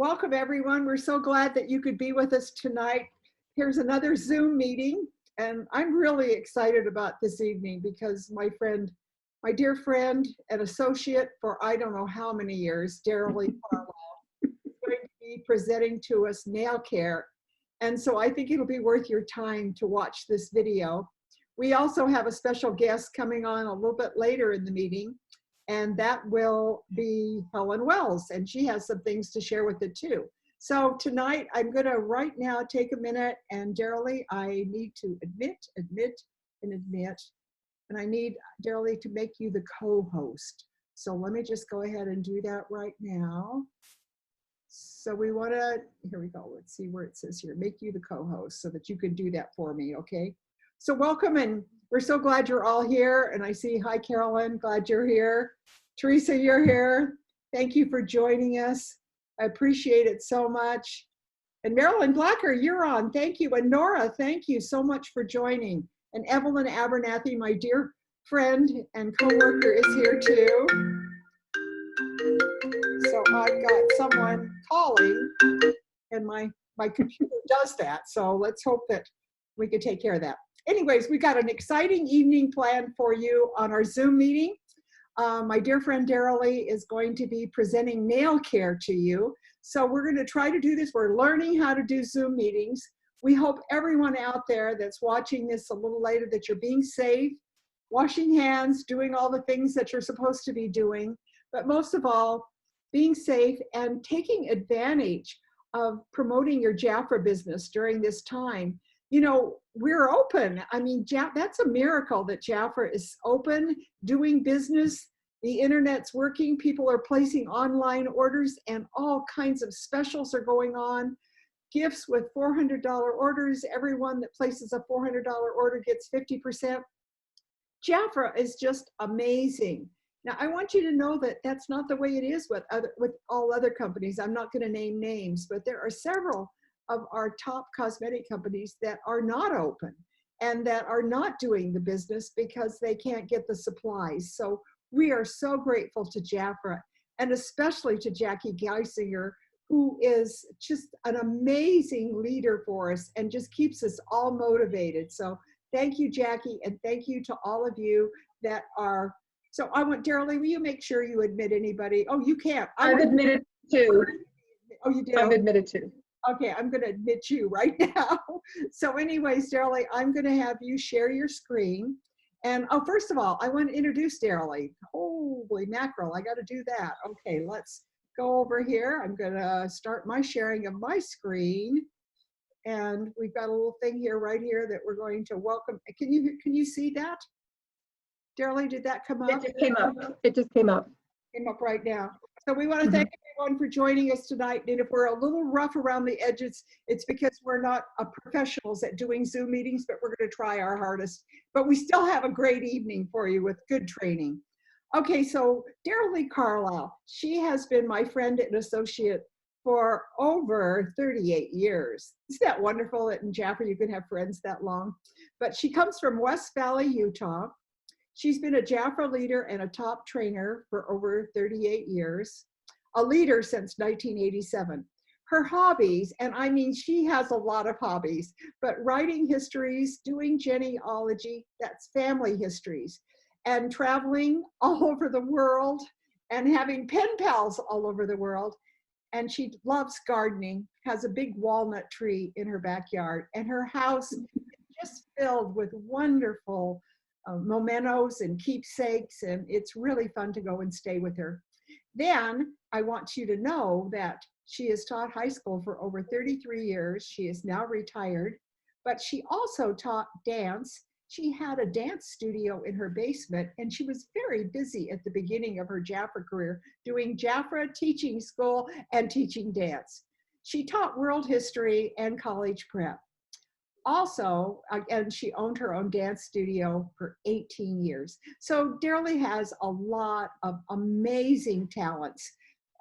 Welcome, everyone. We're so glad that you could be with us tonight. Here's another Zoom meeting, and I'm really excited about this evening because my dear friend and associate for I don't know how many years, Darylee Carlile, is going to be presenting to us nail care. And so I think it'll be worth your time to watch this video. We also have a special guest coming on a little bit later in the meeting, and that will be Helen Wells, and she has some things to share with it too. So tonight, I'm gonna right now take a minute, and Darylee, I need to admit, and I need Darylee to make you the co-host. So let me just go ahead and do that right now. So we wanna, here we go, let's see where it says here, make you the co-host so that you can do that for me, okay? So welcome, and we're so glad you're all here. And I see, hi Carolyn, glad you're here. Teresa, you're here. Thank you for joining us. I appreciate it so much. And Marilyn Blacker, you're on, thank you. And Nora, thank you so much for joining. And Evelyn Abernathy, my dear friend and coworker, is here too. So I've got someone calling, and my computer does that. So let's hope that we can take care of that. Anyways, we got an exciting evening planned for you on our Zoom meeting. My dear friend Darylee is going to be presenting nail care to you. So we're going to try to do this. We're learning how to do Zoom meetings. We hope everyone out there that's watching this a little later that you're being safe, washing hands, doing all the things that you're supposed to be doing, but most of all, being safe and taking advantage of promoting your Jafra business during this time. You know, we're open. I mean, that's a miracle that Jafra is open, doing business. The internet's working. People are placing online orders, and all kinds of specials are going on. Gifts with $400 orders. Everyone that places a $400 order gets 50%. Jafra is just amazing. Now, I want you to know that that's not the way it is with all other companies. I'm not going to name names, but there are several of our top cosmetic companies that are not open and that are not doing the business because they can't get the supplies. So we are so grateful to Jafra, and especially to Jackie Geisinger, who is just an amazing leader for us and just keeps us all motivated. So thank you, Jackie, and thank you to all of you that are. So I want, Darylee, will you make sure you admit anybody? Oh, you can't. I've admitted to. Oh, you did? I've admitted to. Okay, I'm going to admit you right now. So anyways, Darylee, I'm going to have you share your screen. And oh, first of all, I want to introduce Darylee. Holy mackerel, I got to do that. Okay, let's go over here. I'm going to start my sharing of my screen. And we've got a little thing here, right here, that we're going to welcome. Can you see that? Darylee, did that come up? It just came up. It just came up. Came up right now. So we want to thank everyone for joining us tonight. And if we're a little rough around the edges, it's because we're not professionals at doing Zoom meetings, but we're going to try our hardest. But we still have a great evening for you with good training. Okay, so Darylee Carlile, she has been my friend and associate for over 38 years. Isn't that wonderful that in Jafra you can have friends that long? But she comes from West Valley, Utah. She's been a Jafra leader and a top trainer for over 38 years, a leader since 1987. Her hobbies, and I mean, she has a lot of hobbies, but writing histories, doing genealogy, that's family histories, and traveling all over the world and having pen pals all over the world. And she loves gardening, has a big walnut tree in her backyard, and her house is just filled with wonderful mementos and keepsakes, and it's really fun to go and stay with her. Then I want you to know that she has taught high school for over 33 years. She is now retired, but she also taught dance. She had a dance studio in her basement, and she was very busy at the beginning of her Jafra career, doing Jafra teaching school and teaching dance. She taught world history and college prep. Also, and she owned her own dance studio for 18 years. So Darylee has a lot of amazing talents,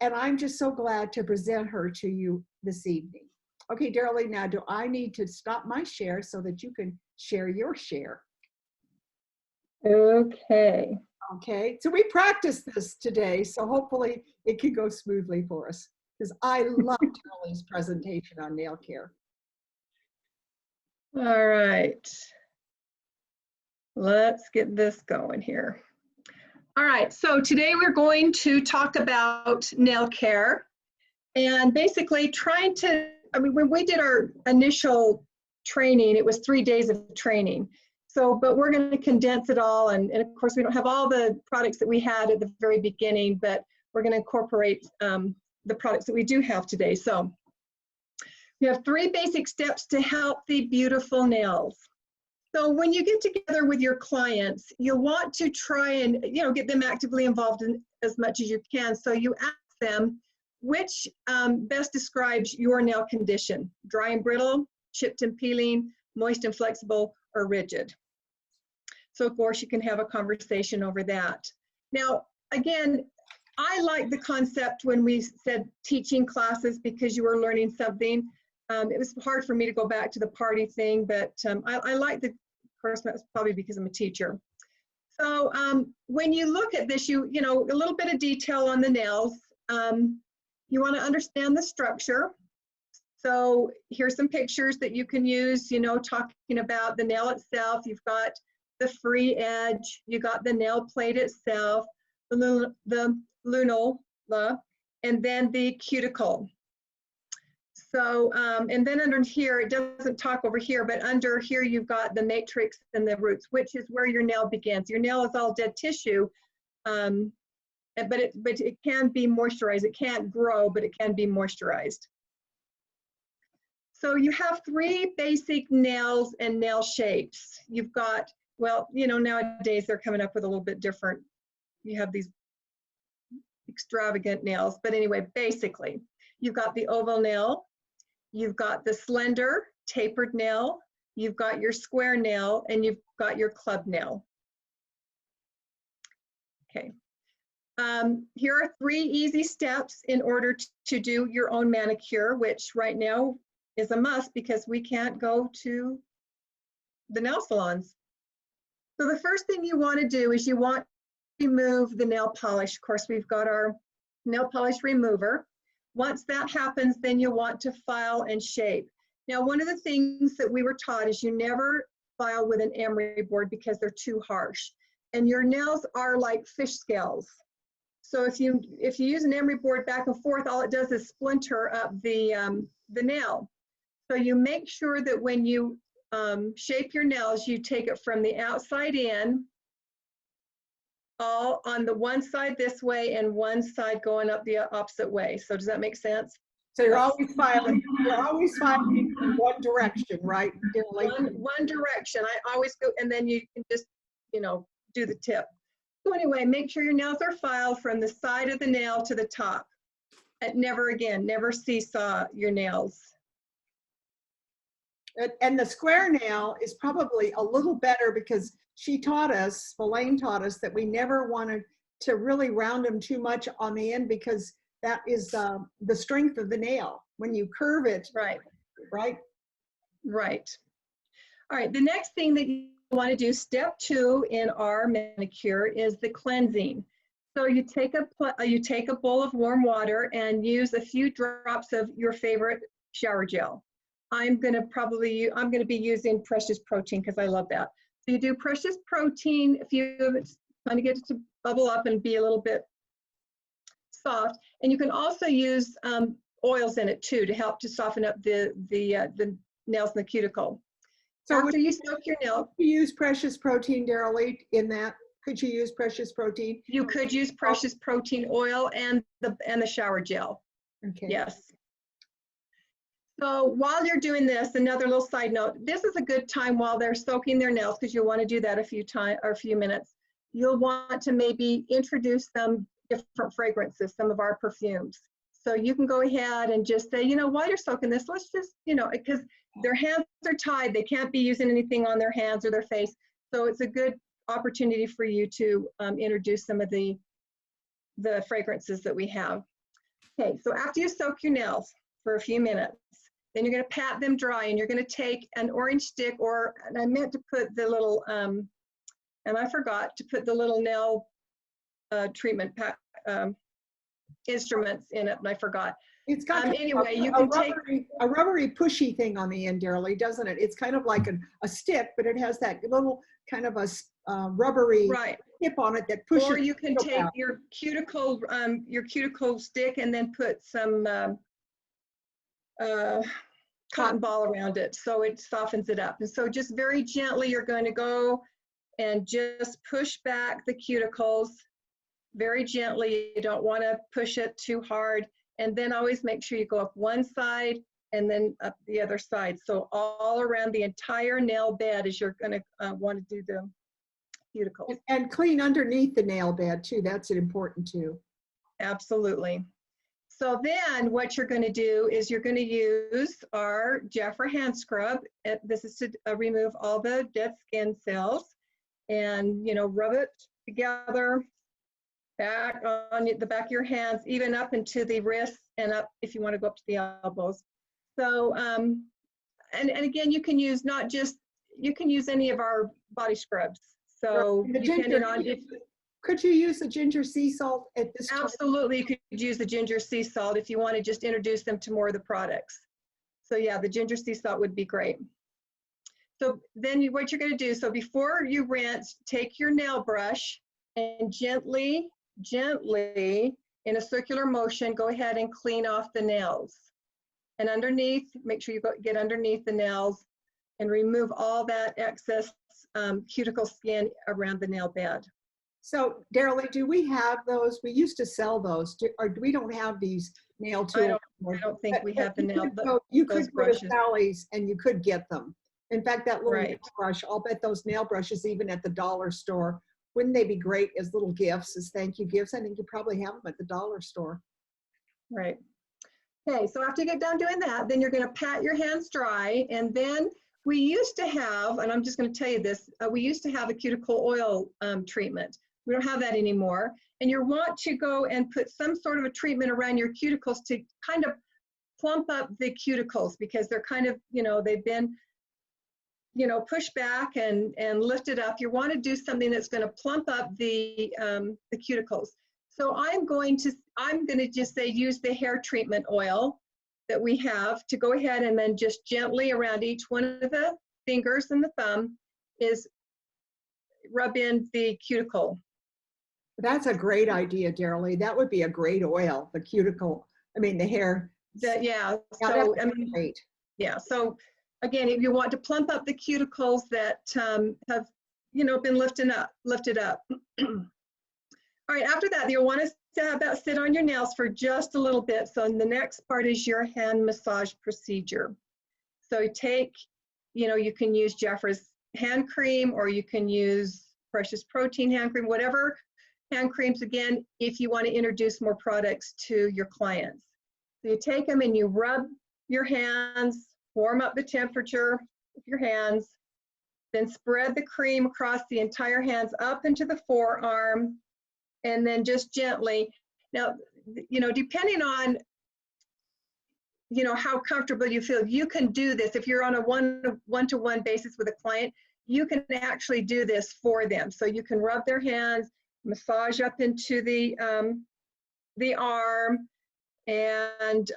and I'm just so glad to present her to you this evening. Okay, Darylee, now do I need to stop my share so that you can share your share? Okay. Okay, so we practiced this today, so hopefully it can go smoothly for us. because I love Darylee's presentation on nail care. All right. Let's get this going here. All right, so today we're going to talk about nail care and basically trying to, I mean, when we did our initial training, it was 3 days of training. So, but we're going to condense it all. And of course, we don't have all the products that we had at the very beginning, but we're going to incorporate the products that we do have today. So we have 3 basic steps to healthy, beautiful nails. So when you get together with your clients, you want to try and, you know, get them actively involved in as much as you can. So you ask them, which best describes your nail condition? Dry and brittle, chipped and peeling, moist and flexible, or rigid? So of course you can have a conversation over that. Now, again, I like the concept when we said teaching classes because you were learning something. It was hard for me to go back to the party thing, but I like the, of course, that's probably because I'm a teacher. So when you look at this, you know, a little bit of detail on the nails. You want to understand the structure. So here's some pictures that you can use, you know, talking about the nail itself. You've got the free edge, you got the nail plate itself, the lunula, and then the cuticle. So, and then under here, it doesn't talk over here, but under here you've got the matrix and the roots, which is where your nail begins. Your nail is all dead tissue, but it can be moisturized. It can't grow, but it can be moisturized. So you have 3 basic nails and nail shapes. You've got, well, you know, nowadays they're coming up with a little bit different. You have these extravagant nails, but anyway, basically, you've got the oval nail, you've got the slender tapered nail, you've got your square nail, and you've got your club nail. Okay. Here are 3 easy steps in order to do your own manicure, which right now is a must because we can't go to the nail salons. So the first thing you want to do is you want to remove the nail polish. Of course, we've got our nail polish remover. Once that happens, then you want to file and shape. Now, one of the things that we were taught is you never file with an emery board because they're too harsh. And your nails are like fish scales. So if you use an emery board back and forth, all it does is splinter up the nail. So you make sure that when you shape your nails, you take it from the outside in, all on the one side this way and one side going up the opposite way. So does that make sense? So you're always filing in one direction, right? One direction. I always go, and then you can just, you know, do the tip. So anyway, make sure your nails are filed from the side of the nail to the top. And never seesaw your nails. And the square nail is probably a little better because she taught us, Elaine taught us, that we never wanted to really round them too much on the end because that is the strength of the nail. When you curve it, right? Right. All right, the next thing that you want to do, step 2 in our manicure, is the cleansing. So you take a bowl of warm water and use a few drops of your favorite shower gel. I'm going to be using Precious Protein because I love that. So you do Precious Protein, a few of it, kind of get it to bubble up and be a little bit soft. And you can also use oils in it too to help to soften up the nails and the cuticle. So after you soak your nail, you use Precious Protein, Darylee, in that. Could you use Precious Protein? You could use Precious Protein oil and the shower gel. Okay. Yes. So while you're doing this, another little side note, this is a good time while they're soaking their nails, because you'll want to do that a few minutes. You'll want to maybe introduce them different fragrances, some of our perfumes. So you can go ahead and just say, you know, while you're soaking this, let's just, you know, because their hands are tied, they can't be using anything on their hands or their face. So it's a good opportunity for you to introduce some of the fragrances that we have. Okay, so after you soak your nails for a few minutes, then you're going to pat them dry, and you're going to take an orange stick, and I meant to put the little, and I forgot to put the little nail treatment instruments in it, and I forgot. It's got kind of Anyway, you can take a rubbery pushy thing on the end, Darylee, doesn't it? It's kind of like a stick, but it has that little kind of a rubbery right. tip on it that pushes. Or you can take out. your cuticle stick and then put some cotton ball around it, so it softens it up. And so just very gently, you're going to go and just push back the cuticles very gently. You don't want to push it too hard. And then always make sure you go up one side and then up the other side. So all around the entire nail bed as you're going to want to do the cuticles. And clean underneath the nail bed too. That's important too. Absolutely. So then what you're going to do is you're going to use our Jafra hand scrub. This is to remove all the dead skin cells, and rub it together back on the back of your hands, even up into the wrists and up if you want to go up to the elbows. So and again, you can use you can use any of our body scrubs. So depending on could you use the ginger sea salt at this time? Absolutely, you could use the ginger sea salt if you want to just introduce them to more of the products. So yeah, the ginger sea salt would be great. So then what you're going to do, so before you rinse, take your nail brush and gently in a circular motion, go ahead and clean off the nails. And underneath, make sure you get underneath the nails and remove all that excess cuticle skin around the nail bed. So Darylee, do we have those? We used to sell those, or we don't have these nail tools. I don't think we have the nail. You could go to Sally's and you could get them. In fact, that little nail brush, I'll bet those nail brushes, even at the dollar store, wouldn't they be great as little gifts, as thank you gifts? I think you probably have them at the dollar store. Right. Okay, so after you get done doing that, then you're going to pat your hands dry, and then we used to have, and I'm just going to tell you this, we used to have a cuticle oil treatment. We don't have that anymore. And you want to go and put some sort of a treatment around your cuticles to kind of plump up the cuticles, because they're kind of, they've been, pushed back and lifted up. You want to do something that's going to plump up the cuticles. So I'm going to just say use the hair treatment oil that we have to go ahead and then just gently around each one of the fingers and the thumb is rub in the cuticle. That's a great idea, Darylee. That would be a great oil, the the hair. Yeah, so I mean, great. Yeah, so again, if you want to plump up the cuticles that have, been lifted up. All right, after that, you'll want to have that sit on your nails for just a little bit. So the next part is your hand massage procedure. So you take, you can use Jafra's hand cream, or you can use Precious Protein hand cream, whatever hand creams, again, if you want to introduce more products to your clients. So you take them and you rub your hands, warm up the temperature of your hands, then spread the cream across the entire hands up into the forearm, and then just gently. Now, depending on, how comfortable you feel, you can do this. If you're on a one-to-one basis with a client, you can actually do this for them. So you can rub their hands, massage up into the arm, and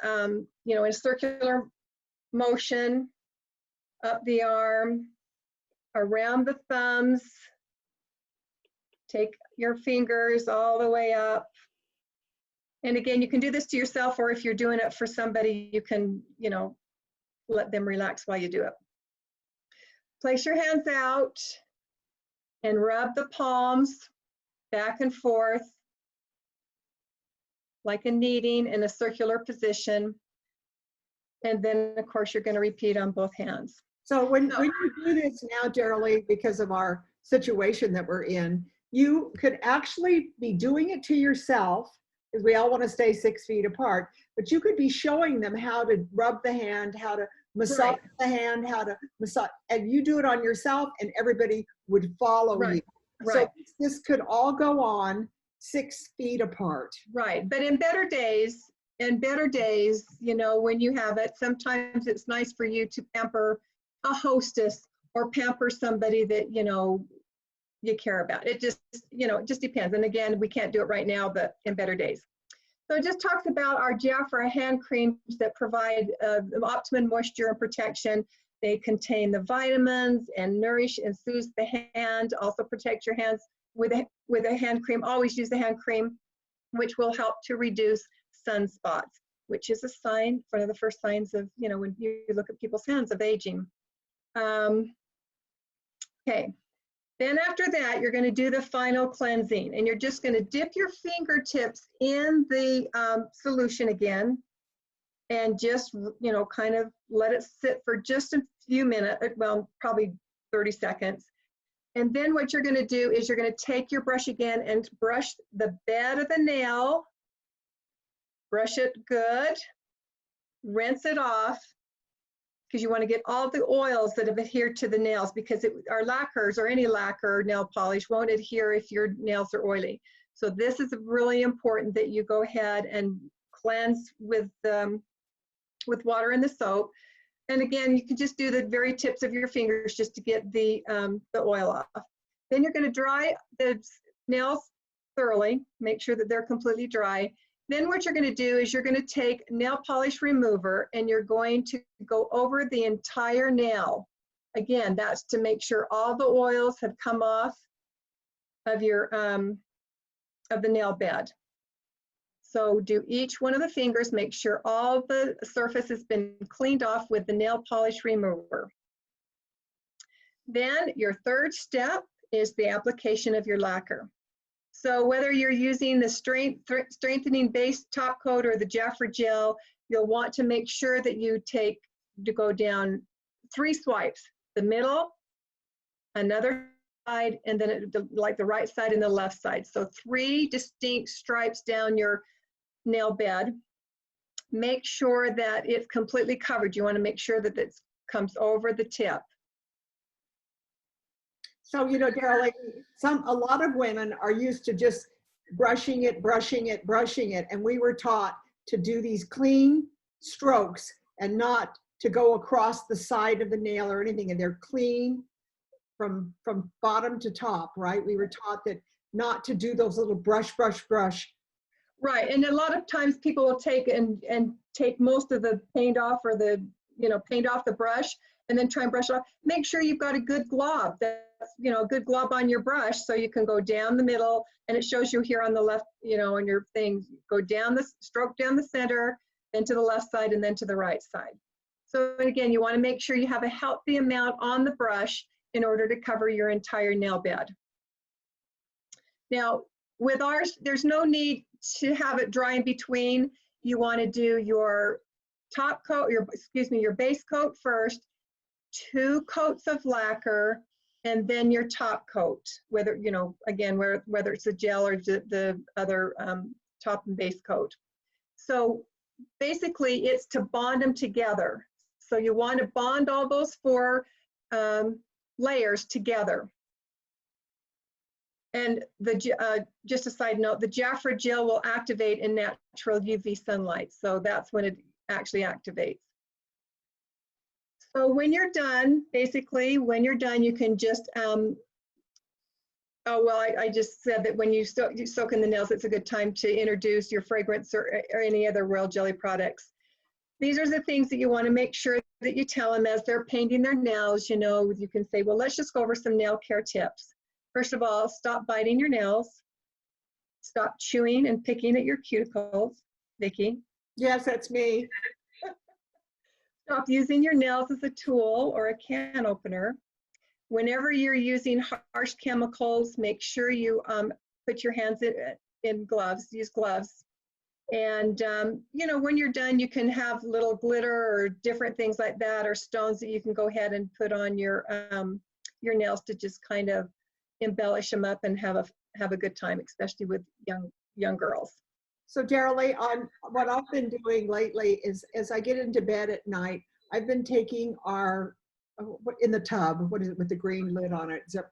in a circular motion up the arm, around the thumbs. Take your fingers all the way up. And again, you can do this to yourself, or if you're doing it for somebody, you can, let them relax while you do it. Place your hands out and rub the palms back and forth like a kneading in a circular position. And then, of course, you're going to repeat on both hands. So when you do this now, Darylee, because of our situation that we're in, you could actually be doing it to yourself, because we all want to stay 6 feet apart, but you could be showing them how to rub the hand, how to massage the hand, how to massage, and you do it on yourself and everybody would follow you. So this could all go on 6 feet apart. Right, but in better days, when you have it, sometimes it's nice for you to pamper a hostess or pamper somebody that, you care about. It just, it just depends. And again, we can't do it right now, but in better days. So it just talks about our Jafra hand creams that provide optimum moisture and protection. They contain the vitamins and nourish and soothe the hand, also protect your hands with a hand cream. Always use the hand cream, which will help to reduce sunspots, which is a sign, one of the first signs of, you know, when you look at people's hands, of aging. Okay. Then after that, you're going to do the final cleansing, and you're just going to dip your fingertips in the solution again, and just, you know, kind of let it sit for just a few minutes, well, probably 30 seconds. And then what you're going to do is you're going to take your brush again and brush the bed of the nail, brush it good, rinse it off, because you want to get all the oils that have adhered to the nails, because our lacquers or any lacquer nail polish won't adhere if your nails are oily. So this is really important that you go ahead and cleanse with water and the soap. And again, you can just do the very tips of your fingers just to get the oil off. Then you're going to dry the nails thoroughly, make sure that they're completely dry. Then what you're going to do is you're going to take nail polish remover and you're going to go over the entire nail. Again, that's to make sure all the oils have come off of your of the nail bed. So do each one of the fingers, make sure all the surface has been cleaned off with the nail polish remover. Then your third step is the application of your lacquer. So whether you're using the strengthening base top coat or the Jafra gel, you'll want to make sure that you go down 3 swipes, the middle, another side, and then like the right side and the left side. So 3 distinct stripes down your nail bed. Make sure that it's completely covered. You want to make sure that it comes over the tip. So, you know, Darylee, a lot of women are used to just brushing it, and we were taught to do these clean strokes and not to go across the side of the nail or anything, and they're clean from bottom to top, right? We were taught that not to do those little brush. Right, and a lot of times people will take and take most of the paint off, or the, you know, paint off the brush, and then try and brush it off. Make sure you've got a good glob, that's, you know, a good glob on your brush, so you can go down the middle, and it shows you here on the left, you know, on your thing, go down the stroke down the center, then to the left side, and then to the right side. So again, you want to make sure you have a healthy amount on the brush in order to cover your entire nail bed. Now, with ours, there's no need to have it dry in between. You want to do your top coat, your base coat first, 2 coats of lacquer, and then your top coat, whether, you know, again, whether it's a gel or the other top and base coat. So basically it's to bond them together. So you want to bond all those 4 layers together. And just a side note, the Jafra gel will activate in natural UV sunlight. So that's when it actually activates. So when you're done, basically, when you're done, you can just, oh, well, I just said that when you soak in the nails, it's a good time to introduce your fragrance or any other royal jelly products. These are the things that you want to make sure that you tell them as they're painting their nails. You know, you can say, well, let's just go over some nail care tips. First of all, stop biting your nails. Stop chewing and picking at your cuticles. Vickie? Yes, that's me. Stop using your nails as a tool or a can opener. Whenever you're using harsh chemicals, make sure you put your hands in gloves, use gloves. And, you know, when you're done, you can have little glitter or different things like that, or stones that you can go ahead and put on your nails to just kind of embellish them up and have a good time, especially with young girls. So Darylee, what I've been doing lately is, as I get into bed at night, I've been taking our, in the tub, what is it with the green lid on it? Is it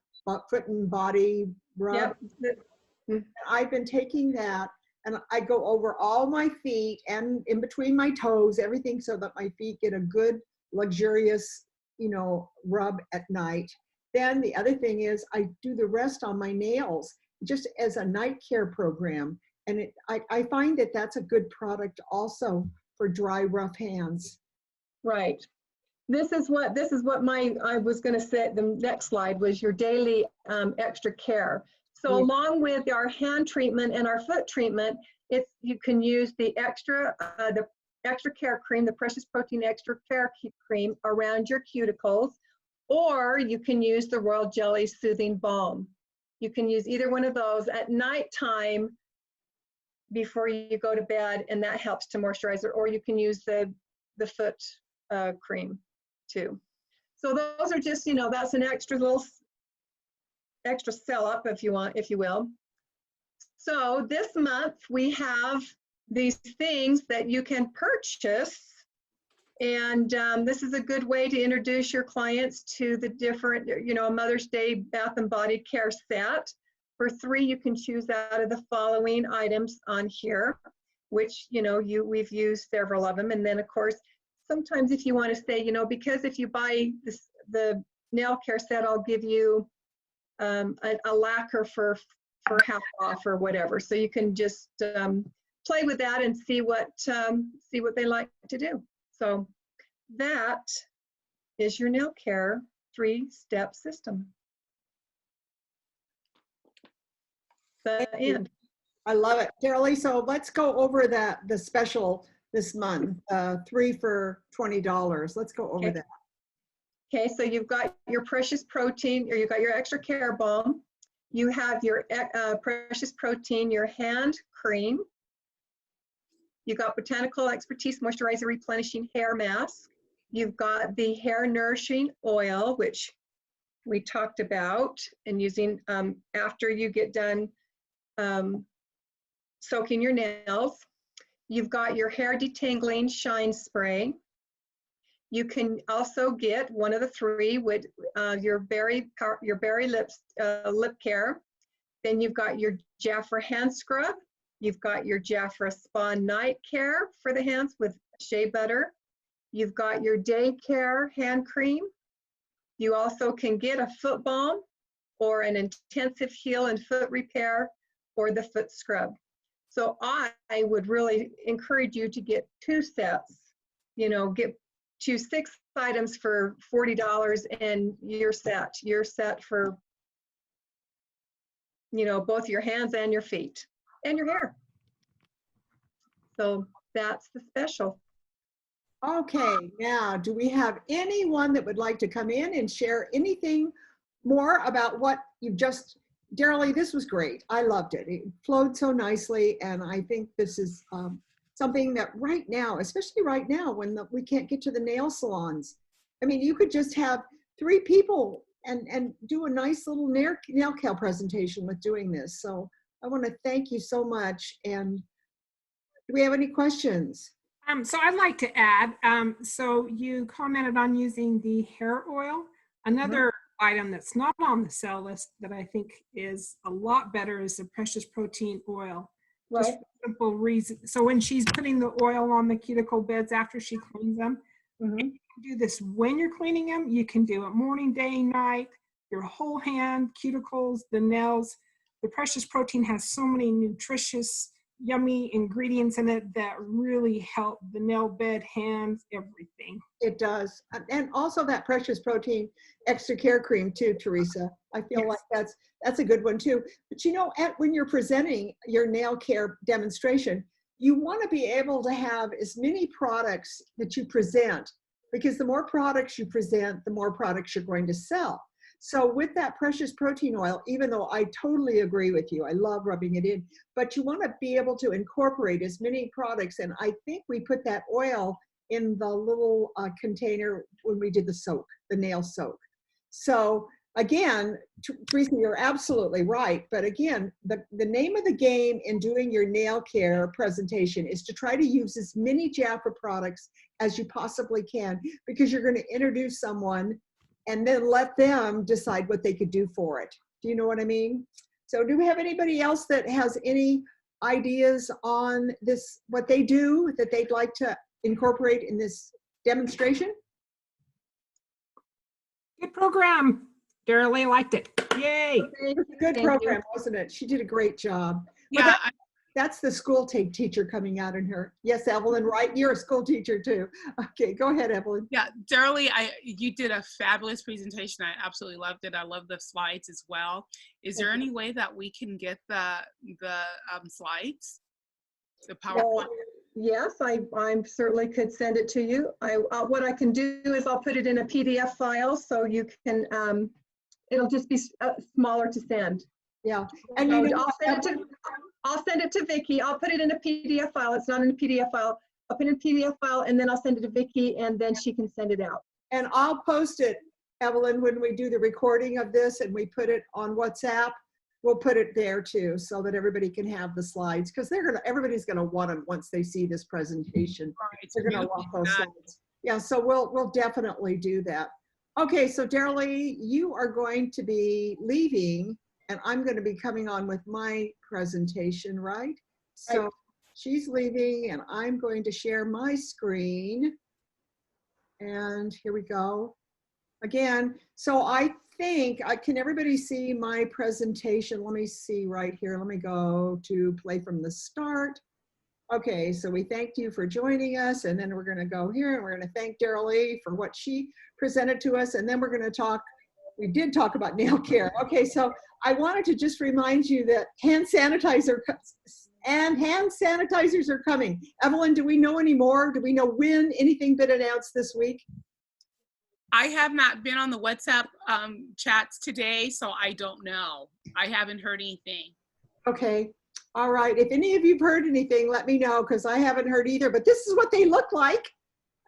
foot and body rub? Yep. I've been taking that, and I go over all my feet and in between my toes, everything, so that my feet get a good, luxurious, you know, rub at night. Then the other thing is I do the rest on my nails, just as a night care program. And I find that that's a good product also for dry, rough hands. Right. This is what I was going to say. The next slide was your daily extra care. So Yeah. along with our hand treatment and our foot treatment, you can use the extra care cream, the Precious Protein Extra Care Cream around your cuticles, or you can use the Royal Jelly Soothing Balm. You can use either one of those at nighttime before you go to bed, and that helps to moisturize it, or you can use the foot cream too. So those are just, that's an extra sell up, if you will. So this month we have these things that you can purchase, and this is a good way to introduce your clients to the different, a Mother's Day Bath and Body Care set. For 3, you can choose out of the following items on here, which, we've used several of them. And then, of course, sometimes if you want to say, because if you buy the nail care set, I'll give you a lacquer for half off or whatever. So you can just play with that and see what they like to do. So that is your nail care 3-step system. I love it. Darylee, so let's go over the special this month, 3 for $20. Let's go over that. Okay, so you've got your Precious Protein, or you've got your Extra Care Balm. You have your Precious Protein, your hand cream. You've got Botanical Expertise Moisturizer Replenishing Hair Mask. You've got the Hair Nourishing Oil, which we talked about, and using after you get done soaking your nails. You've got your Hair Detangling Shine Spray. You can also get one of the 3 with your berry lip care. Then you've got your Jafra hand scrub. You've got your Jafra Spa Night Care for the hands with shea butter. You've got your Day Care hand cream. You also can get a foot balm or an intensive heel and foot repair or the foot scrub. So I would really encourage you to get 2 sets, choose 6 items for $40 and you're set for, both your hands and your feet and your hair. So that's the special. Okay, now do we have anyone that would like to come in and share anything more about what you've just, Darylee, this was great. I loved it. It flowed so nicely, and I think this is something that right now, especially right now when we can't get to the nail salons, I mean, you could just have 3 people and do a nice little nail care presentation with doing this. So I want to thank you so much. And do we have any questions? So I'd like to add, so you commented on using the hair oil. Another item that's not on the sale list that I think is a lot better is the Precious Protein Oil. Right. Just for simple reason. So when she's putting the oil on the cuticle beds after she cleans them, you can do this when you're cleaning them. You can do it morning, day, night, your whole hand, cuticles, the nails. The Precious Protein has so many nutritious, yummy ingredients in it that really help the nail bed, hands, everything. It does. And also that Precious Protein Extra Care Cream too, Teresa. I feel like that's a good one too. But when you're presenting your nail care demonstration, you want to be able to have as many products that you present, because the more products you present, the more products you're going to sell. So with that Precious Protein Oil, even though I totally agree with you, I love rubbing it in, but you want to be able to incorporate as many products. And I think we put that oil in the little container when we did the nail soak. So again, Teresa, you're absolutely right. But again, the name of the game in doing your nail care presentation is to try to use as many Jafra products as you possibly can, because you're going to introduce someone and then let them decide what they could do for it. Do you know what I mean? So do we have anybody else that has any ideas on this, what they do that they'd like to incorporate in this demonstration? Good program. Darylee liked it. Yay. It was a good program, wasn't it? She did a great job. Yeah, That's the school teacher coming out in her. Yes, Evelyn, right? You're a school teacher too. Okay, go ahead, Evelyn. Yeah, Darylee, you did a fabulous presentation. I absolutely loved it. I love the slides as well. Is there any way that we can get the slides, the PowerPoint? Well, yes, I certainly could send it to you. What I can do is I'll put it in a PDF file so you can, it'll just be smaller to send. Yeah, and So I'll send it to Vickie. I'll put it in a PDF file. It's not in a PDF file. I'll put it in a PDF file and then I'll send it to Vickie and then she can send it out. And I'll post it, Evelyn, when we do the recording of this and we put it on WhatsApp, we'll put it there too, so that everybody can have the slides, because everybody's gonna want them once they see this presentation. Right, They're gonna want those slides. Yeah, so we'll definitely do that. Okay, so Darylee, you are going to be leaving and I'm gonna be coming on with my presentation, right? So she's leaving and I'm going to share my screen. And here we go. Again, so I think, can everybody see my presentation? Let me see right here. Let me go to play from the start. Okay, so we thank you for joining us, and then we're gonna go here and we're gonna thank Darylee for what she presented to us, and then we're gonna talk, we did talk about nail care. Okay, so I wanted to just remind you that hand sanitizers are coming. Evelyn, do we know any more? Do we know when anything been announced this week? I have not been on the WhatsApp chats today, so I don't know. I haven't heard anything. Okay, all right. If any of you've heard anything, let me know, because I haven't heard either, but this is what they look like.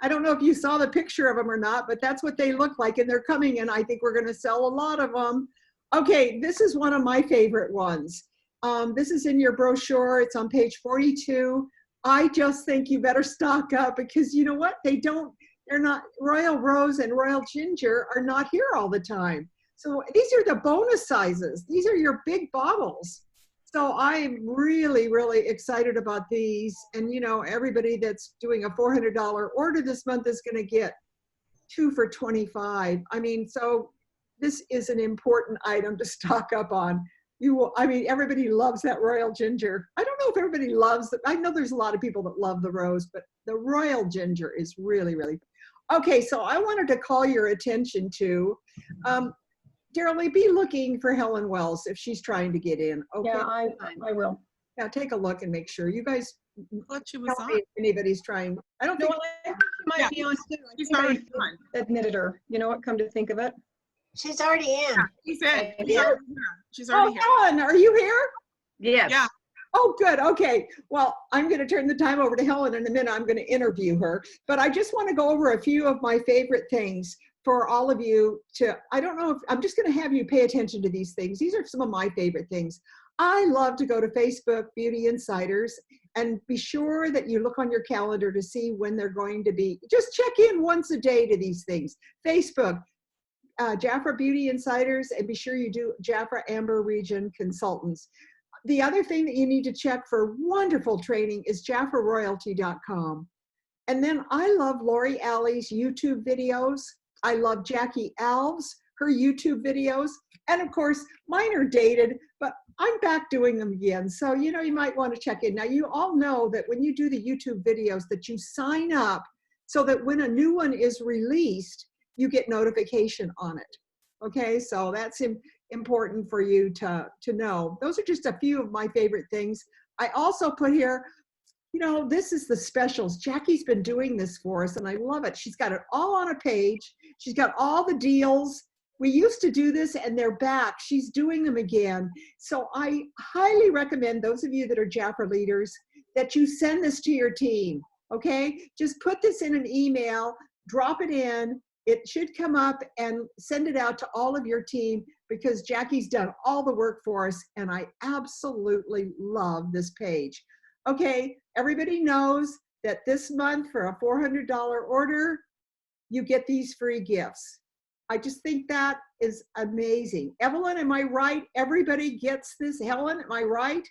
I don't know if you saw the picture of them or not, but that's what they look like, and they're coming, and I think we're gonna sell a lot of them. Okay, this is one of my favorite ones. This is in your brochure. It's on page 42. I just think you better stock up, because you know what? They're not, Royal Rose and Royal Ginger are not here all the time. So these are the bonus sizes. These are your big bottles. So I'm really, really excited about these. And you know, everybody that's doing a $400 order this month is gonna get 2 for $25. I mean, so this is an important item to stock up on. I mean, everybody loves that Royal Ginger. I don't know if everybody loves it. I know there's a lot of people that love the rose, but the Royal Ginger is really, really. Okay, so I wanted to call your attention to, Darylee, be looking for Helen Wells if she's trying to get in. Okay. Yeah, I will. Yeah, take a look and make sure. You guys I thought she was tell on. me if anybody's trying. I don't No, think. I think she might Yeah, be on too. I she's think I already on. admitted her. You know what, come to think of it. She's already in. Yeah, she's in. She's Yeah. already here. She's already here. Helen, are you here? Yes. Yeah. Oh, good. Okay. Well, I'm going to turn the time over to Helen in a minute. I'm going to interview her. But I just want to go over a few of my favorite things for all of you to, I don't know if, I'm just going to have you pay attention to these things. These are some of my favorite things. I love to go to Facebook Beauty Insiders and be sure that you look on your calendar to see when they're going to be. Just check in once a day to these things. Facebook, Jafra Beauty Insiders, and be sure you do Jafra Amber Region Consultants. The other thing that you need to check for wonderful training is JafraRoyalty.com. And then I love Lori Alley's YouTube videos. I love Jackie Alves, her YouTube videos. And of course, mine are dated, but I'm back doing them again. So, you know, you might want to check in. Now, you all know that when you do the YouTube videos that you sign up so that when a new one is released, you get notification on it. Okay, so that's important for you to know. Those are just a few of my favorite things. I also put here, you know, this is the specials. Jackie's been doing this for us and I love it. She's got it all on a page. She's got all the deals. We used to do this and they're back. She's doing them again. So I highly recommend those of you that are Jafra leaders that you send this to your team, okay? Just put this in an email, drop it in. It should come up, and send it out to all of your team because Jackie's done all the work for us and I absolutely love this page. Okay, everybody knows that this month for a $400 order, you get these free gifts. I just think that is amazing. Evelyn, am I right? Everybody gets this. Helen, am I right?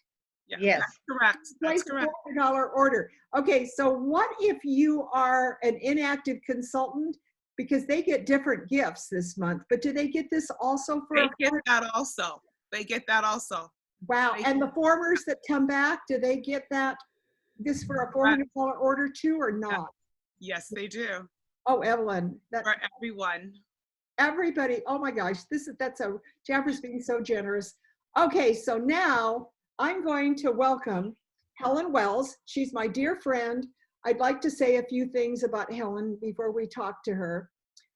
Yeah, Yes. That's correct. That's Place correct. a $400 order. Okay, so what if you are an inactive consultant? Because they get different gifts this month, but do they get this also for? They get that also. They get that also. Wow. And the formers that come back, do they get this for a $400 order too, or not? Yes, they do. Oh, Evelyn, For everyone. everybody, oh my gosh, Jafra's being so generous. Okay, so now I'm going to welcome Helen Wells. She's my dear friend. I'd like to say a few things about Helen before we talk to her.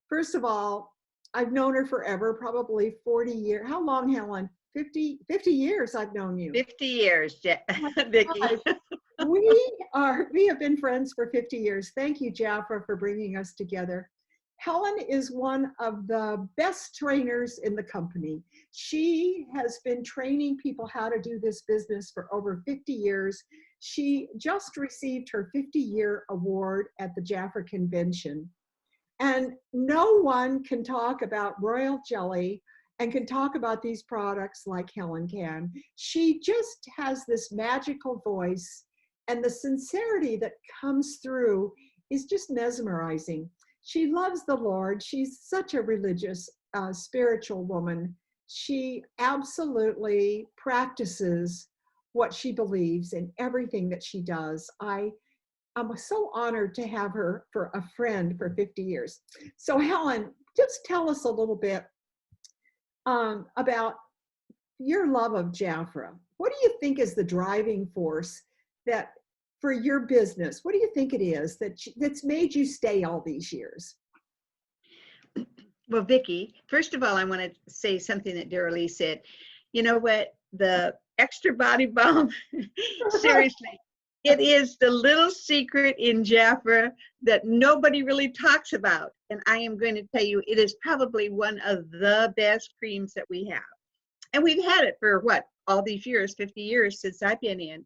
First of all, I've known her forever, probably 40 years. How long, Helen? 50 years I've known you. 50 years, Vickie. We have been friends for 50 years. Thank you, Jafra, for bringing us together. Helen is one of the best trainers in the company. She has been training people how to do this business for over 50 years. She just received her 50-year award at the Jafra convention. And no one can talk about royal jelly and can talk about these products like Helen can. She just has this magical voice, and the sincerity that comes through is just mesmerizing. She loves the Lord. She's such a religious, spiritual woman. She absolutely practices what she believes in everything that she does. I'm so honored to have her for a friend for 50 years. So Helen, just tell us a little bit about your love of Jafra. What do you think is the driving force for your business? What do you think it is that's made you stay all these years? Well, Vickie, first of all, I want to say something that Darylee said. You know what? The extra body balm, seriously, it is the little secret in Jafra that nobody really talks about. And I am going to tell you, it is probably one of the best creams that we have. And we've had it for what? All these years, 50 years since I've been in.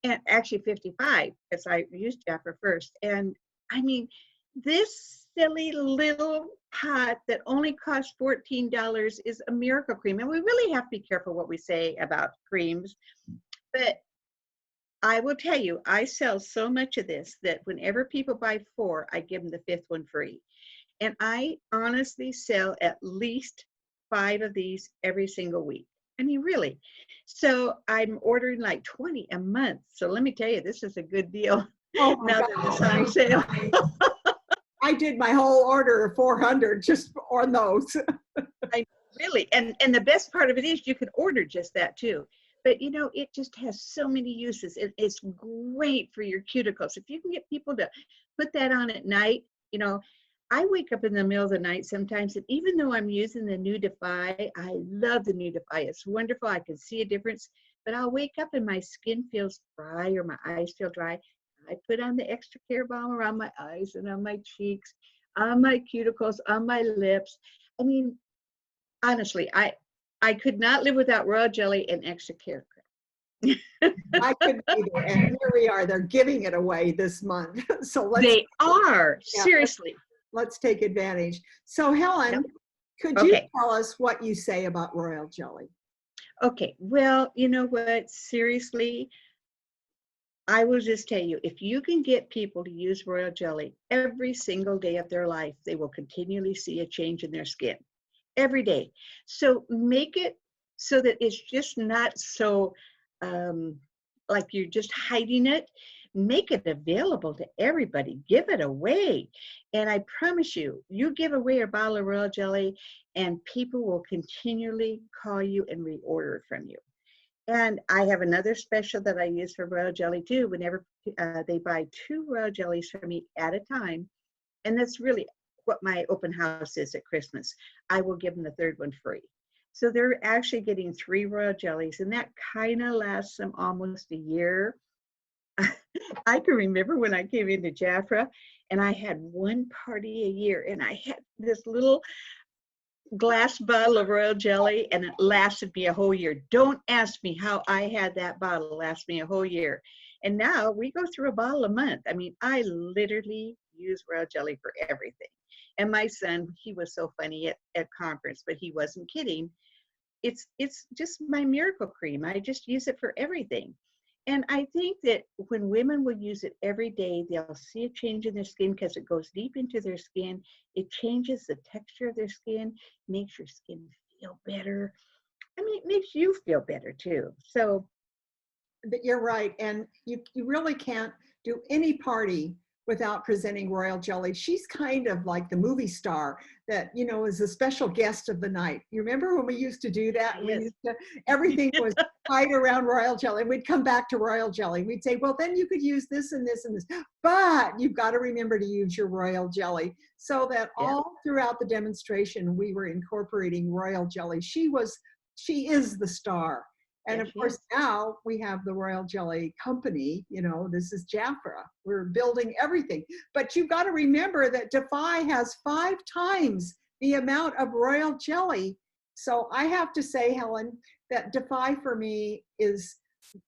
And actually 55, because I used Jafra first. And I mean, this silly little pot that only costs $14 is a miracle cream. And we really have to be careful what we say about creams. But I will tell you, I sell so much of this that whenever people buy 4, I give them the 5th one free. And I honestly sell at least 5 of these every single week. I mean, really. So I'm ordering like 20 a month. So let me tell you, this is a good deal. Oh now that it's on sale. I did my whole order of 400 just on those. Really, and the best part of it is you can order just that too. But you know, it just has so many uses. It's great for your cuticles. If you can get people to put that on at night, you know, I wake up in the middle of the night sometimes, and even though I'm using the New Defy, I love the New Defy. It's wonderful. I can see a difference, but I'll wake up and my skin feels dry or my eyes feel dry. I put on the extra care balm around my eyes and on my cheeks, on my cuticles, on my lips. I mean, honestly, I could not live without royal jelly and extra care cream. I couldn't either. And here we are. They're giving it away this month. So they are, seriously. Let's take advantage. So Helen, could you tell us what you say about royal jelly? Okay, well, you know what, seriously, I will just tell you, if you can get people to use royal jelly every single day of their life, they will continually see a change in their skin every day. So make it so that it's just not so like you're just hiding it. Make it available to everybody. Give it away. And I promise you, you give away a bottle of royal jelly and people will continually call you and reorder it from you. And I have another special that I use for royal jelly too. Whenever they buy 2 royal jellies from me at a time, and that's really what my open house is at Christmas, I will give them the 3rd one free. So they're actually getting 3 royal jellies, and that kind of lasts them almost a year. I can remember when I came into Jafra and I had 1 party a year and I had this little glass bottle of royal jelly and it lasted me a whole year. Don't ask me how I had that bottle last me a whole year. And now we go through a bottle a month. I mean, I literally use royal jelly for everything. And my son, he was so funny at conference, but he wasn't kidding. It's just my miracle cream. I just use it for everything. And I think that when women will use it every day, they'll see a change in their skin because it goes deep into their skin. It changes the texture of their skin, makes your skin feel better. I mean, it makes you feel better too. So, But you're right. And you really can't do any party without presenting royal jelly. She's kind of like the movie star that, you know, is a special guest of the night. You remember when we used to do that? Yes. We used to, everything was tied around royal jelly. And we'd come back to royal jelly. We'd say, well, then you could use this and this and this. But you've got to remember to use your royal jelly. So that all throughout the demonstration, we were incorporating royal jelly. She is the star. And Yes, of course, now we have the Royal Jelly Company. You know, this is Jafra. We're building everything. But you've got to remember that Defy has 5 times the amount of royal jelly. So I have to say, Helen, that Defy for me is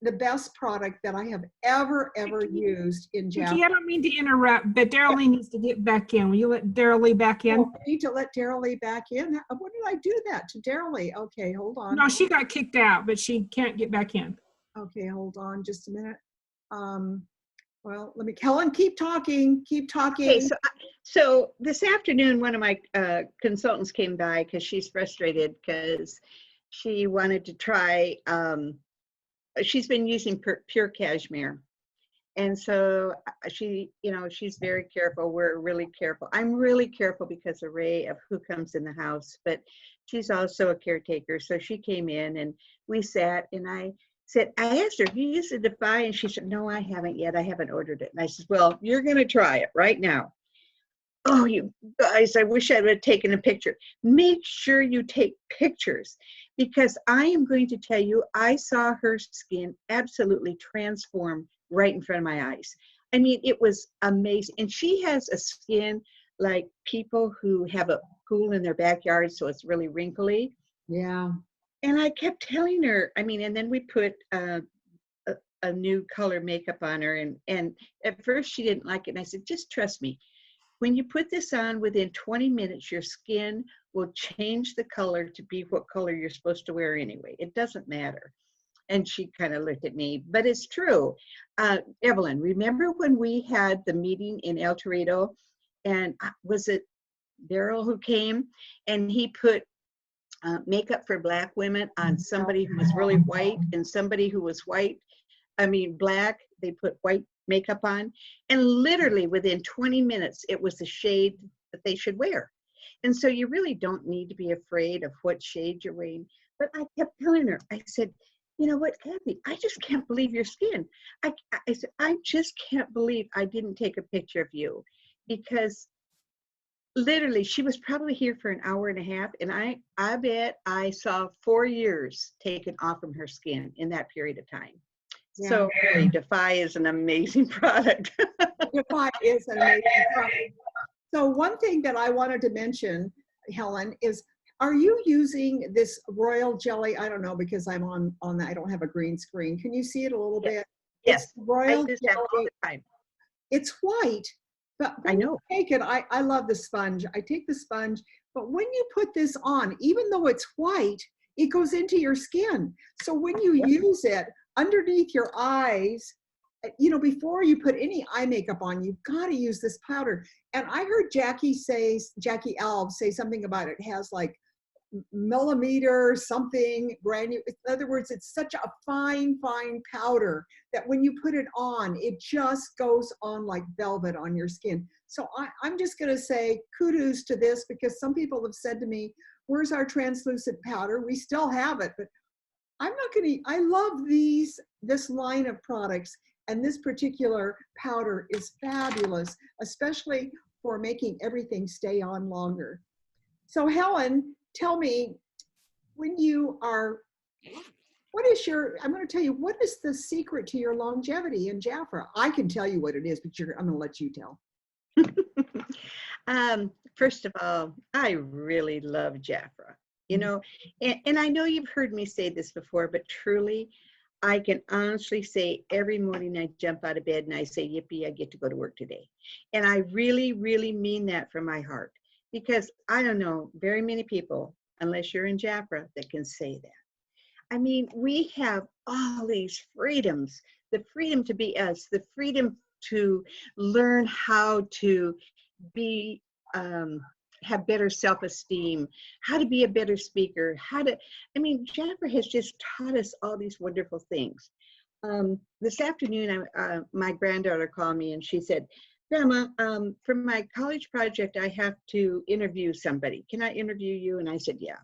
the best product that I have ever used in Jafra. Vickie, I don't mean to interrupt, but Darylee needs to get back in. Will you let Darylee back in? Oh, I need to let Darylee back in. What did I do that to Darylee? Okay, hold on. No, she got kicked out, but she can't get back in. Okay, hold on just a minute. Well, let me, Helen, keep talking, keep talking. okay, so this afternoon, one of my consultants came by because she's frustrated because she wanted to try, she's been using pure cashmere. And so she, you know, she's very careful. We're really careful. I'm really careful because of Ray, of who comes in the house, but she's also a caretaker. So she came in and we sat and I asked her, have you used the Defy? And she said, no, I haven't yet. I haven't ordered it. And I said, well, you're going to try it right now. Oh, you guys, I wish I would have taken a picture. Make sure you take pictures because I am going to tell you, I saw her skin absolutely transform right in front of my eyes. I mean, it was amazing. And she has a skin like people who have a pool in their backyard, so it's really wrinkly. Yeah. And I kept telling her, I mean, and then we put a new color makeup on her. And at first she didn't like it. And I said, just trust me. When you put this on, within 20 minutes, your skin will change the color to be what color you're supposed to wear anyway. It doesn't matter. And she kind of looked at me, but it's true. Evelyn, remember when we had the meeting in El Torito and was it Daryl who came and he put makeup for Black women on somebody who was really white and somebody who was black, they put white makeup on, and literally within 20 minutes, it was the shade that they should wear. And so you really don't need to be afraid of what shade you're wearing. But I kept telling her, I said, you know what, Kathy, I just can't believe your skin. I said, I just can't believe I didn't take a picture of you, because literally she was probably here for an hour and a half, and I bet I saw 4 years taken off from her skin in that period of time. Yeah. So really, Defy is an amazing product. Defy is an amazing product. So one thing that I wanted to mention, Helen, is are you using this royal jelly? I don't know, because I'm on I don't have a green screen. Can you see it a little bit? Yes. It's royal I use that all the time. It's white, but I know. Take it. I love the sponge. I take the sponge, but when you put this on, even though it's white, it goes into your skin. So when you use it underneath your eyes, you know, before you put any eye makeup on, you've got to use this powder. And I heard Jackie Alves say something about it has like millimeter something granular. In other words, it's such a fine powder that when you put it on, it just goes on like velvet on your skin. So I'm just going to say kudos to this, because some people have said to me, where's our translucent powder? We still have it, but I'm not going to, I love this line of products, and this particular powder is fabulous, especially for making everything stay on longer. So Helen, tell me, when you are, I'm going to tell you, what is the secret to your longevity in Jafra? I can tell you what it is, but I'm going to let you tell. First of all, I really love Jafra, you know, and I know you've heard me say this before, but truly, I can honestly say every morning I jump out of bed and I say, yippee, I get to go to work today. And I really, really mean that from my heart, because I don't know very many people, unless you're in Jafra, that can say that. I mean, we have all these freedoms, the freedom to be us, the freedom to learn how to be have better self-esteem, how to be a better speaker, I mean, Jafra has just taught us all these wonderful things. This afternoon, my granddaughter called me and she said, Grandma, for my college project, I have to interview somebody. Can I interview you? And I said, yeah.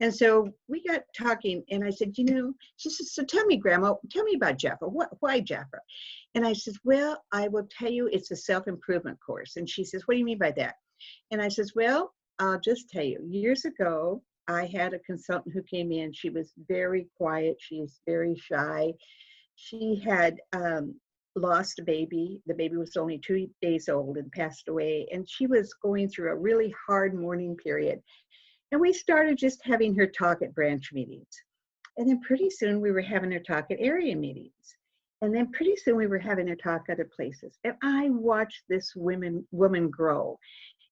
And so we got talking and I said, you know, she said, so tell me, Grandma, tell me about Jafra. Why Jafra? And I said, well, I will tell you, it's a self-improvement course. And she says, what do you mean by that? And I says, well, I'll just tell you, years ago, I had a consultant who came in. She was very quiet. She's very shy. She had lost a baby. The baby was only 2 days old and passed away. And she was going through a really hard mourning period. And we started just having her talk at branch meetings. And then pretty soon we were having her talk at area meetings. And then pretty soon we were having her talk other places. And I watched this woman grow.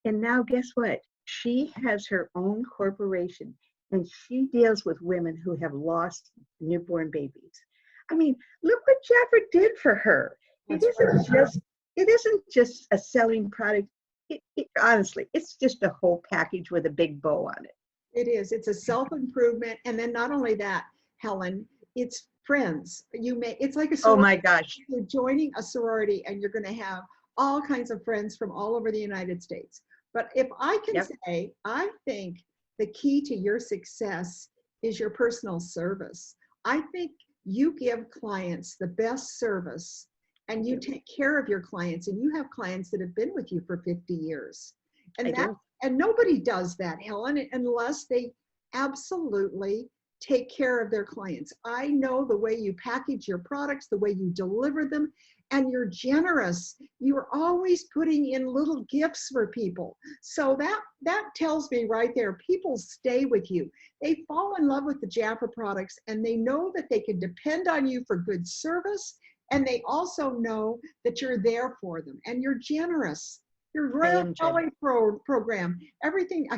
And now guess what? She has her own corporation and she deals with women who have lost newborn babies. I mean, look what Jafra did for her. It isn't just a selling product. Honestly, it's just a whole package with a big bow on it. It is. It's a self-improvement. And then not only that, Helen, it's friends. It's like a sorority. Oh my gosh. You're joining a sorority and you're going to have all kinds of friends from all over the United States. But if I can say, I think the key to your success is your personal service. I think you give clients the best service and you take care of your clients, and you have clients that have been with you for 50 years. And nobody does that, Helen, unless they absolutely take care of their clients. I know the way you package your products, the way you deliver them, and you're generous. You're always putting in little gifts for people. So that tells me right there, people stay with you. They fall in love with the Jafra products and they know that they can depend on you for good service. And they also know that you're there for them and you're generous. Your Royal Jelly program, everything. I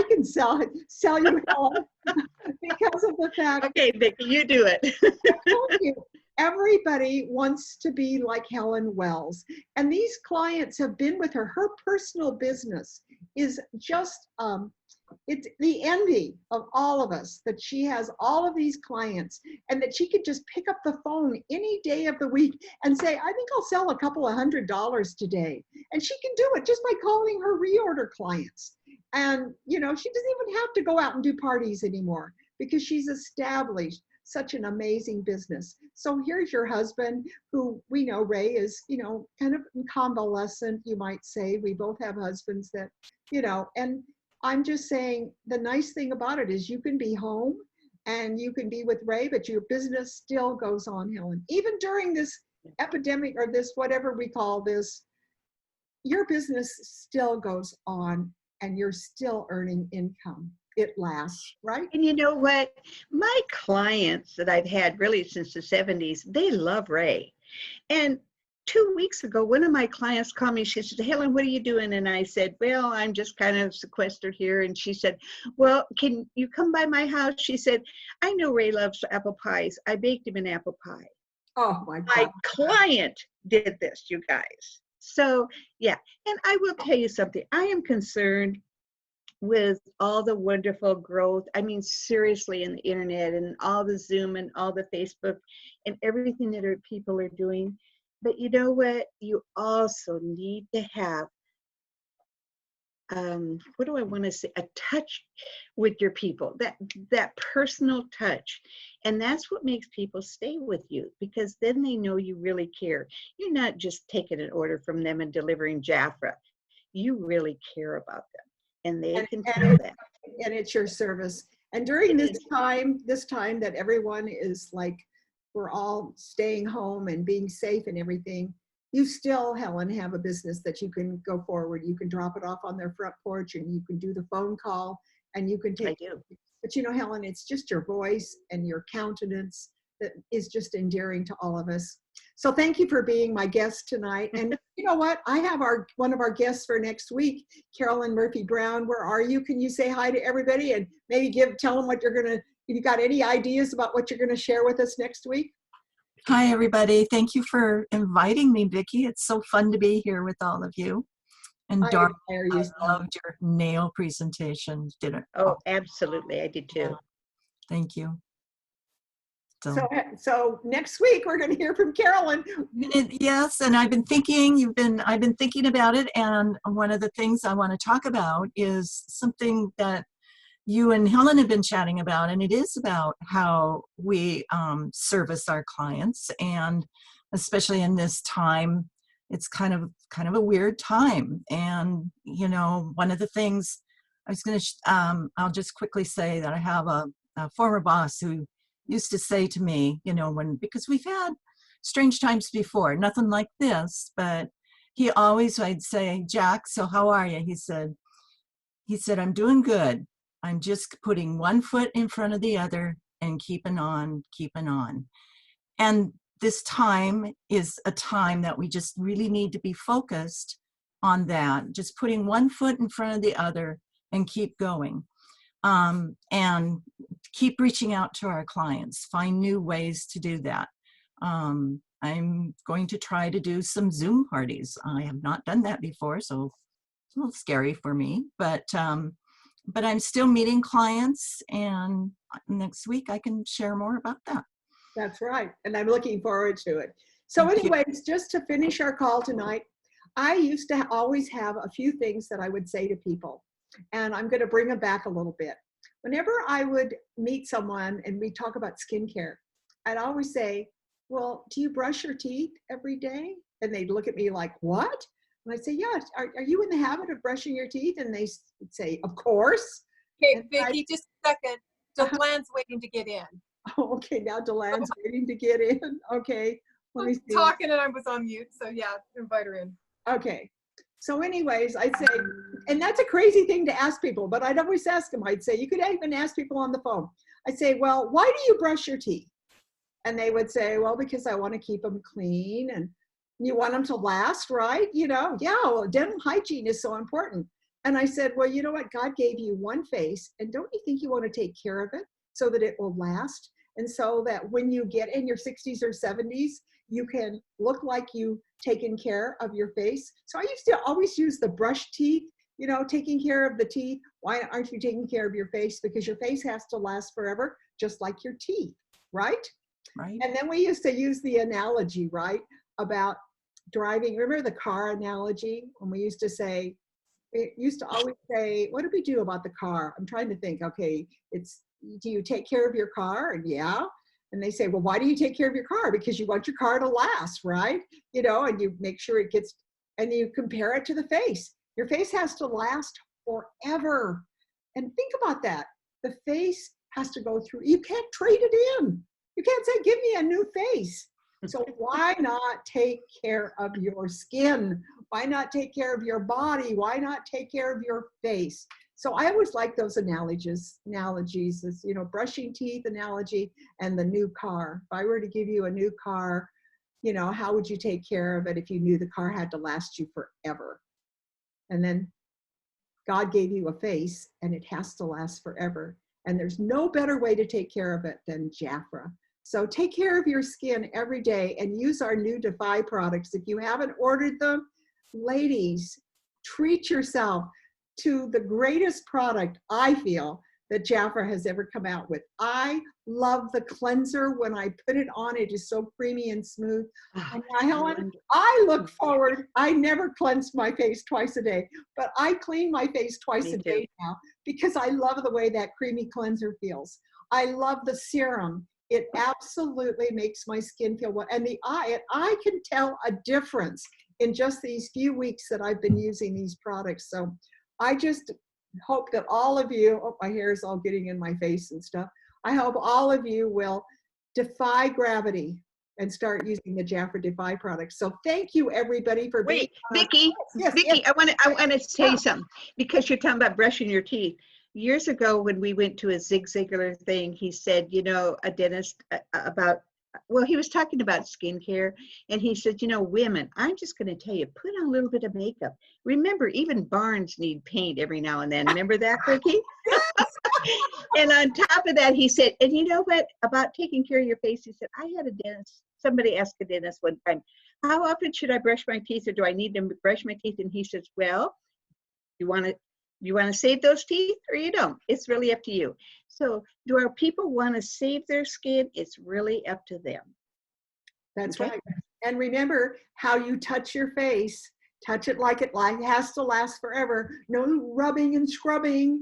can sell you all because of the fact. Okay, Vickie, you do it. I told you, everybody wants to be like Helen Wells, and these clients have been with her. Her personal business is just it's the envy of all of us that she has all of these clients and that she could just pick up the phone any day of the week and say, I think I'll sell a couple of $100 today. And she can do it just by calling her reorder clients. And, you know, she doesn't even have to go out and do parties anymore because she's established such an amazing business. So here's your husband, who we know, Ray, is, you know, kind of convalescent, you might say. We both have husbands that, you know, and I'm just saying the nice thing about it is you can be home and you can be with Ray, but your business still goes on, Helen. Even during this epidemic or this, whatever we call this, your business still goes on and you're still earning income. It lasts, right? And you know what? My clients that I've had really since the 70s, they love Ray. And 2 weeks ago, one of my clients called me. She said, Helen, what are you doing? And I said, well, I'm just kind of sequestered here. And she said, well, can you come by my house? She said, I know Ray loves apple pies. I baked him an apple pie. Oh my God. My client did this, you guys. So yeah, and I will tell you something. I am concerned with all the wonderful growth. I mean, seriously, in the internet and all the Zoom and all the Facebook and everything that people are doing. But you know what? You also need to have, what do I want to say? A touch with your people, that personal touch. And that's what makes people stay with you, because then they know you really care. You're not just taking an order from them and delivering Jafra. You really care about them. And they can tell that. And it's your service. And during this time that everyone is like, we're all staying home and being safe and everything, you still, Helen, have a business that you can go forward. You can drop it off on their front porch and you can do the phone call and you can take it. But you know, Helen, it's just your voice and your countenance that is just endearing to all of us. So thank you for being my guest tonight. And you know what? I have one of our guests for next week, Carolyn Murphy Brown. Where are you? Can you say hi to everybody and maybe tell them what you're going to, if you got any ideas about what you're going to share with us next week? Hi, everybody. Thank you for inviting me, Vickie. It's so fun to be here with all of you. And I Dark, admire you. I loved your nail presentation. Did it? Oh, absolutely. I did too. Yeah. Thank you. So next week we're going to hear from Carolyn. Yes, and I've been thinking about it, and one of the things I want to talk about is something that you and Helen have been chatting about, and it is about how we service our clients, and especially in this time, it's kind of a weird time. And you know, one of the things I was going to, I'll just quickly say that I have a former boss who used to say to me, you know, because we've had strange times before, nothing like this, but I'd say, Jack, so how are you? He said, I'm doing good. I'm just putting one foot in front of the other and keeping on. And this time is a time that we just really need to be focused on that, just putting one foot in front of the other and keep going. And keep reaching out to our clients, find new ways to do that. I'm going to try to do some Zoom parties. I have not done that before, so it's a little scary for me, but I'm still meeting clients, and next week I can share more about that. That's right. And I'm looking forward to it. So anyways, just to finish our call tonight, I used to always have a few things that I would say to people, and I'm going to bring them back a little bit. Whenever I would meet someone and we talk about skincare, I'd always say, well, do you brush your teeth every day? And they'd look at me like, what? And I'd say, yeah, are you in the habit of brushing your teeth? And they would say, of course. Okay, Vickie, just a second. Delan's waiting to get in. Oh, okay, now Delan's waiting to get in. Okay, let me see. I'm talking and I was on mute, so yeah, invite her in. Okay, so anyways, I'd say, and that's a crazy thing to ask people, but I'd always ask them, I'd say, you could even ask people on the phone. I'd say, well, why do you brush your teeth? And they would say, well, because I want to keep them clean and you want them to last, right? You know, yeah, well, dental hygiene is so important. And I said, well, you know what? God gave you one face, and don't you think you want to take care of it so that it will last? And so that when you get in your 60s or 70s, you can look like you taken care of your face. So I used to always use the brush teeth, you know, taking care of the teeth. Why aren't you taking care of your face? Because your face has to last forever, just like your teeth, right? Right. And then we used to use the analogy, right, about driving. Remember the car analogy? When we used to say, it used to always say, what did we do about the car? I'm trying to think, okay, do you take care of your car? And yeah. And they say, well, why do you take care of your car? Because you want your car to last, right? You know, and you make sure it gets, and you compare it to the face. Your face has to last forever. And think about that. The face has to go through, you can't trade it in. You can't say, give me a new face. So why not take care of your skin? Why not take care of your body? Why not take care of your face? So I always like those analogies, as, you know, brushing teeth analogy and the new car. If I were to give you a new car, you know, how would you take care of it if you knew the car had to last you forever? And then God gave you a face and it has to last forever. And there's no better way to take care of it than Jafra. So take care of your skin every day and use our new Defy products. If you haven't ordered them, ladies, treat yourself to the greatest product I feel that Jafra has ever come out with. I love the cleanser. When I put it on, it is so creamy and smooth. And Helen, I look forward. I never cleanse my face twice a day, but I clean my face twice a day now because I love the way that creamy cleanser feels. I love the serum. It absolutely makes my skin feel well. And I can tell a difference in just these few weeks that I've been using these products. So I just hope that all of you, oh, my hair is all getting in my face and stuff. I hope all of you will defy gravity and start using the Jafra Defy products. So thank you everybody for being. Wait, Vickie, Vickie, I want to say something, because you're talking about brushing your teeth. Years ago, when we went to a Zig Ziglar thing, he said, you know, a dentist he was talking about skincare, and he said, you know, women, I'm just going to tell you, put on a little bit of makeup. Remember, even barns need paint every now and then. Remember that, Vickie? And on top of that, he said, and you know what, about taking care of your face, he said, I had a dentist, somebody asked a dentist one time, how often should I brush my teeth, or do I need to brush my teeth? And he says, well, you want to save those teeth or you don't? It's really up to you. So do our people want to save their skin? It's really up to them. That's Okay. right. And remember how you touch your face. Touch it like it has to last forever. No rubbing and scrubbing.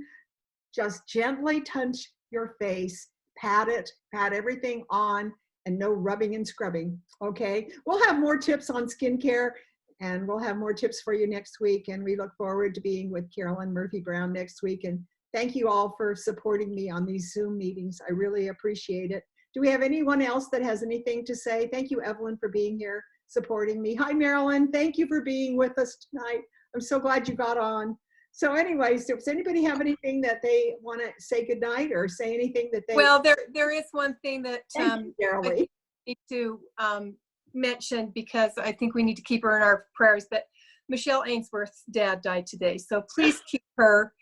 Just gently touch your face. Pat it, pat everything on, and no rubbing and scrubbing. Okay. We'll have more tips on skincare, and we'll have more tips for you next week. And we look forward to being with Carolyn Murphy-Brown next week. And thank you all for supporting me on these Zoom meetings. I really appreciate it. Do we have anyone else that has anything to say? Thank you, Evelyn, for being here, supporting me. Hi, Marilyn. Thank you for being with us tonight. I'm so glad you got on. So anyways, does anybody have anything that they want to say goodnight or say anything that they... Well, there is one thing that I Darylee. need to mention, because I think we need to keep her in our prayers, but Michelle Ainsworth's dad died today. So please keep her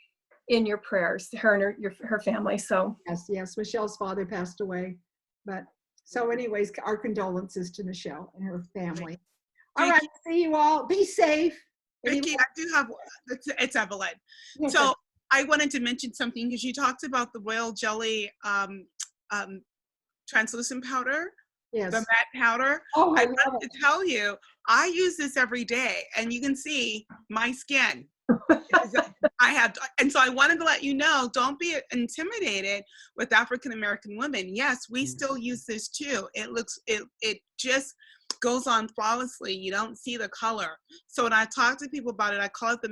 in your prayers, her and her family. So Yes, Michelle's father passed away. But so anyways, our condolences to Michelle and her family. All right, see you all. Be safe. Vickie, I do have, it's Evelyn. Yes, So I wanted to mention something because you talked about the royal jelly translucent powder, yes. the matte powder. Oh, I love wanted to tell you, I use this every day, and you can see my skin. And so I wanted to let you know, don't be intimidated with African American women. Yes, we still use this too. It just goes on flawlessly. You don't see the color. So when I talk to people about it, I call it the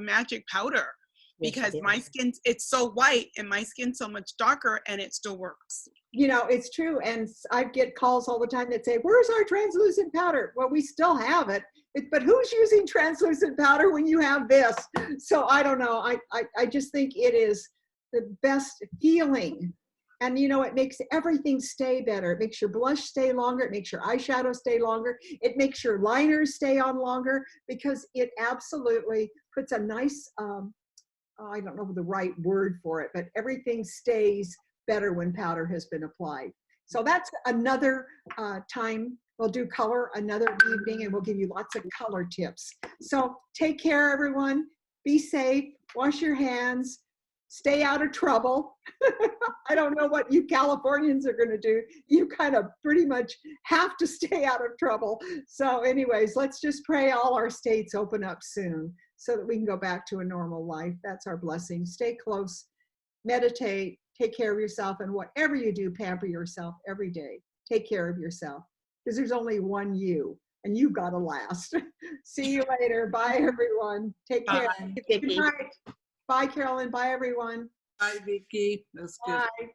magic powder, because my skin, it's so white and my skin's so much darker, and it still works. You know, it's true. And I get calls all the time that say, where's our translucent powder? Well, we still have it. But who's using translucent powder when you have this? So I don't know. I just think it is the best feeling. And you know, it makes everything stay better. It makes your blush stay longer. It makes your eyeshadow stay longer. It makes your liners stay on longer, because it absolutely puts a nice, I don't know the right word for it, but everything stays better when powder has been applied. So that's another time. We'll do color another evening, and we'll give you lots of color tips. So take care, everyone. Be safe. Wash your hands. Stay out of trouble. I don't know what you Californians are going to do. You kind of pretty much have to stay out of trouble. So anyways, let's just pray all our states open up soon so that we can go back to a normal life. That's our blessing. Stay close. Meditate. Take care of yourself. And whatever you do, pamper yourself every day. Take care of yourself, because there's only one you, and you've got to last. See you later. Bye, everyone. Take care. Bye. Good night. Bye, Carolyn. Bye, everyone. Bye, Vickie. That's good. Bye.